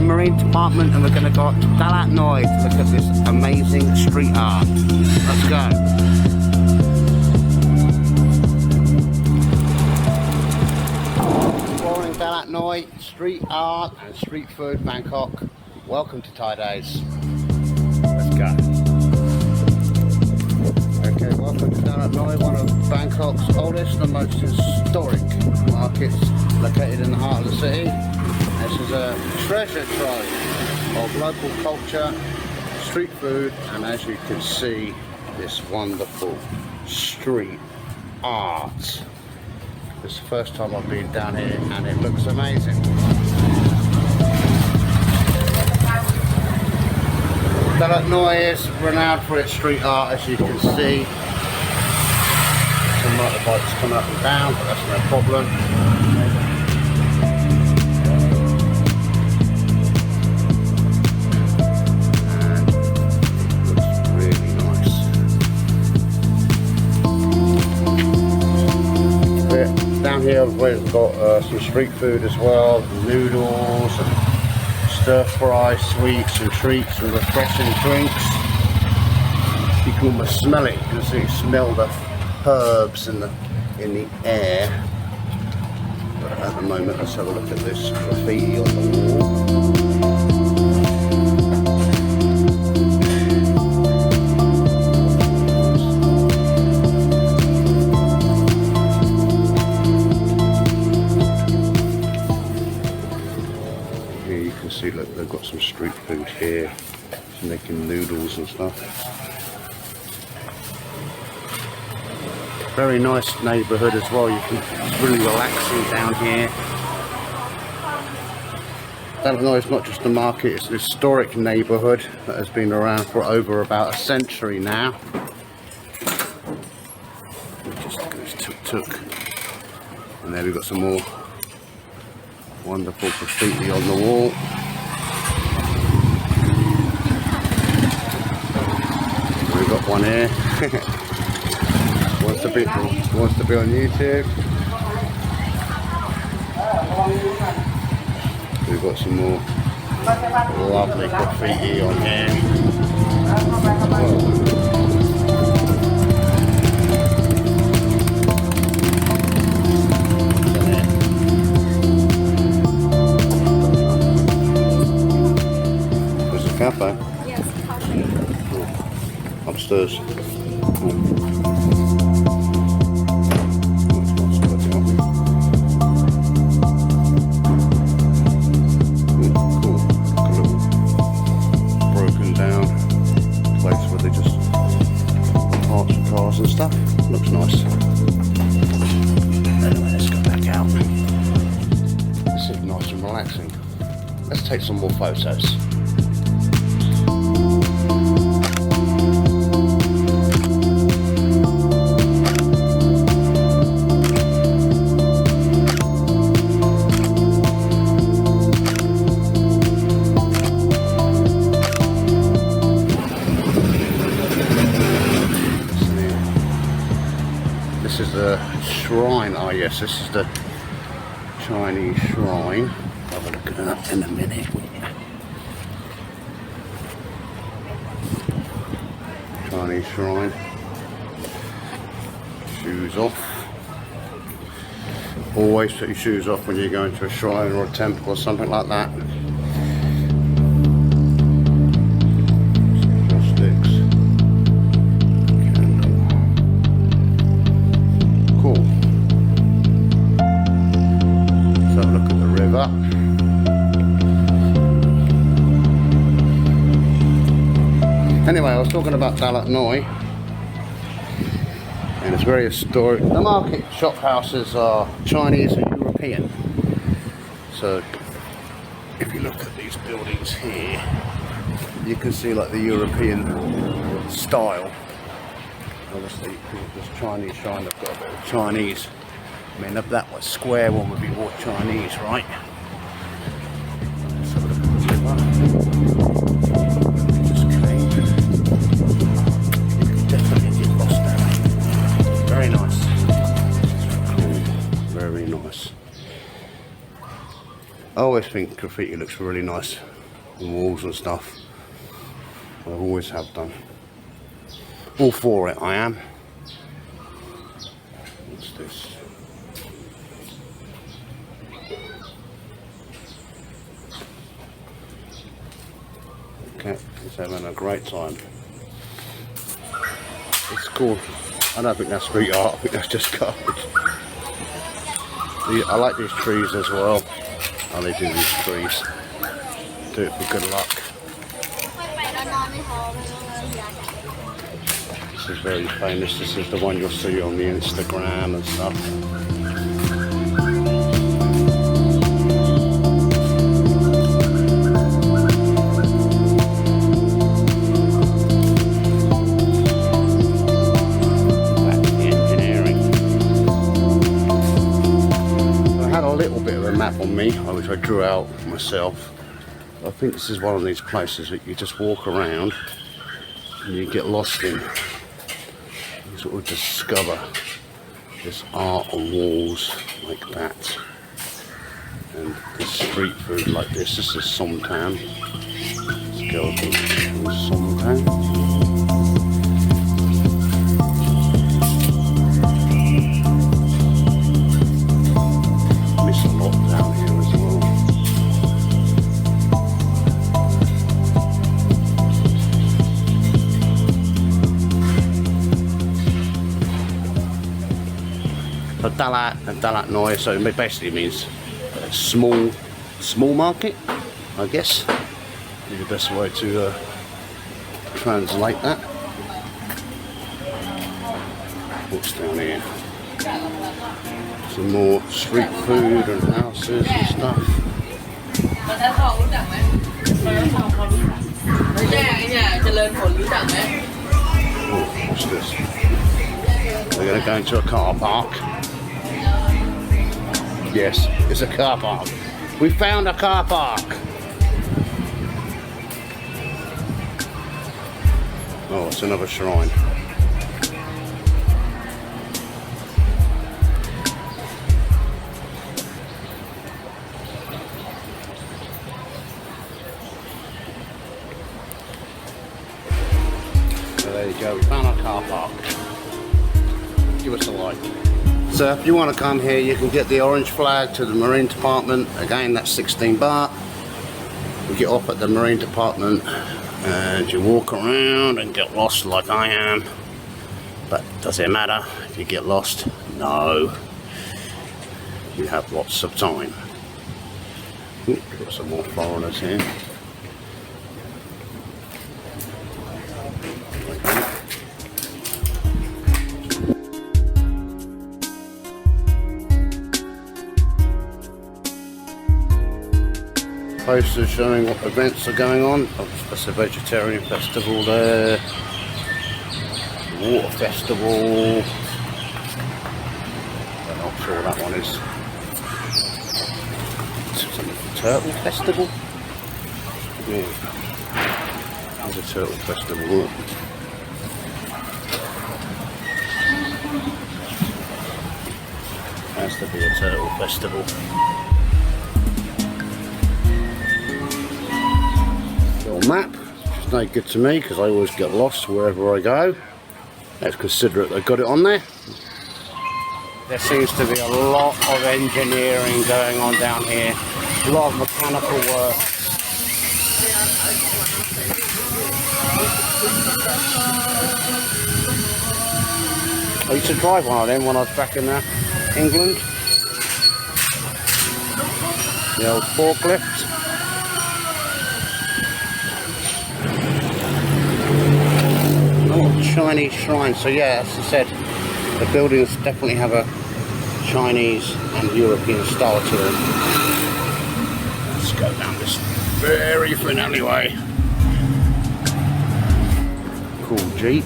marine department and we're going to go up to Talad Noi to look at this amazing street art. Let's go. Exploring Talad Noi, street art and street food, Bangkok. Welcome to Thai Days. Let's go. Okay, welcome to Talad Noi, one of Bangkok's oldest and most historic markets, located in the heart of the city. This is a treasure trove of local culture, street food, and as you can see, this wonderful street art. This is the first time I've been down here and it looks amazing. Talad Noi is renowned for its street art, as you can see. Some motorbikes come up and down, but that's no problem. And it looks really nice. Down here we've got some street food as well, noodles and stir-fry sweets and treats and refreshing drinks. You can almost smell it. You can see, smell the herbs in the air. But at the moment, let's have a look at this graffiti on the wall. See, look, they've got some street food here, making noodles and stuff. Very nice neighbourhood as well. It's really relaxing down here. Talad Noi is not just a market, it's an historic neighbourhood that has been around for over about a century now. Just goes tuk-tuk. And there we've got some more wonderful graffiti on the wall. We've got one here. wants to be on YouTube. We've got some more lovely graffiti on here. There's a cafe. Yes, cafe. Cool. Upstairs. Cool. And stuff. Looks nice. Anyway, let's go back out. This is nice and relaxing. Let's take some more photos. This is the shrine. Oh yes, this is the Chinese shrine. Have a look at that in a minute. Chinese shrine. Shoes off. Always put your shoes off when you're going to a shrine or a temple or something like that. Anyway, I was talking about Talad Noi, and it's very historic. The market shop houses are Chinese and European. So if you look at these buildings here, you can see like the European style. Obviously, this Chinese shrine, they've got a bit of Chinese. I mean, if that was square one would be more Chinese, right? Let's have a look at the river. Very nice. Cool. Very nice. I always think graffiti looks really nice and walls and stuff. I always have done. All for it, I am. What's this? Okay, he's having a great time. It's called, I don't think that's street art, I think that's just garbage. I like these trees as well. How they do these trees. Do it for good luck. This is very famous. This is the one you'll see on the Instagram and stuff. That's the engineering. I had a little bit of a map on me, which I drew out myself. I think this is one of these places that you just walk around and you get lost in. You sort of discover this art on walls like that, and this street food like this. This is Somtam. Let's go to Somtam. Miss a lot down here as well. Talad Noi, so it basically means small market, I guess. Is the best way to translate that. What's down here? Some more street food and houses and stuff. Oh, what's this? We're going to go into a car park. Yes, it's a car park. We found a car park. Oh, it's another shrine. So there you go, we found our car park. Give us a like. So if you want to come here, you can get the orange flag to the Marine Department. Again, that's 16 baht. You get off at the Marine Department and you walk around and get lost like I am. But does it matter if you get lost? No. You have lots of time. Ooh, got some more foreigners here. Posters showing what events are going on. Oh, that's a vegetarian festival there. Water festival. I'm not sure what that one is. Turtle festival? Yeah. There's a turtle festival. Has to be a turtle festival. Map, which is no good to me because I always get lost wherever I go. Let's consider it, they've got it on there. There seems to be a lot of engineering going on down here, a lot of mechanical work. I used to drive one of them when I was back in England. The old forklift. Chinese shrine, so yeah, as I said, the buildings definitely have a Chinese and European style to them. Let's go down this very thin alleyway. Cool Jeep,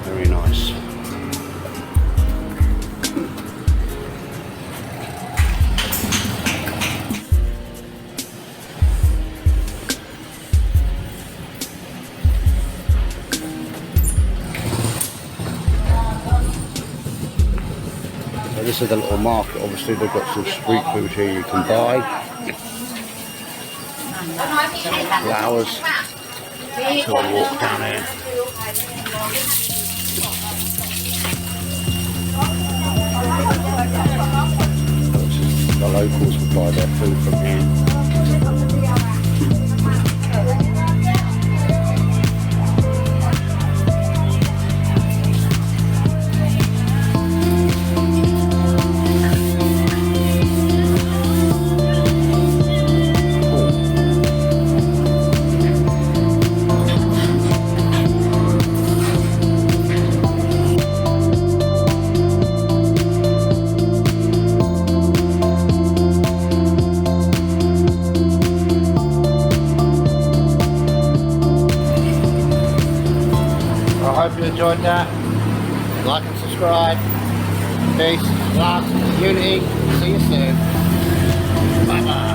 very nice. This is a little market. Obviously they've got some street food here you can buy. flowers. So we'll walk down here. The locals will buy their food from here. I hope you enjoyed that. Like and subscribe. Peace, love, unity. See you soon. Bye bye.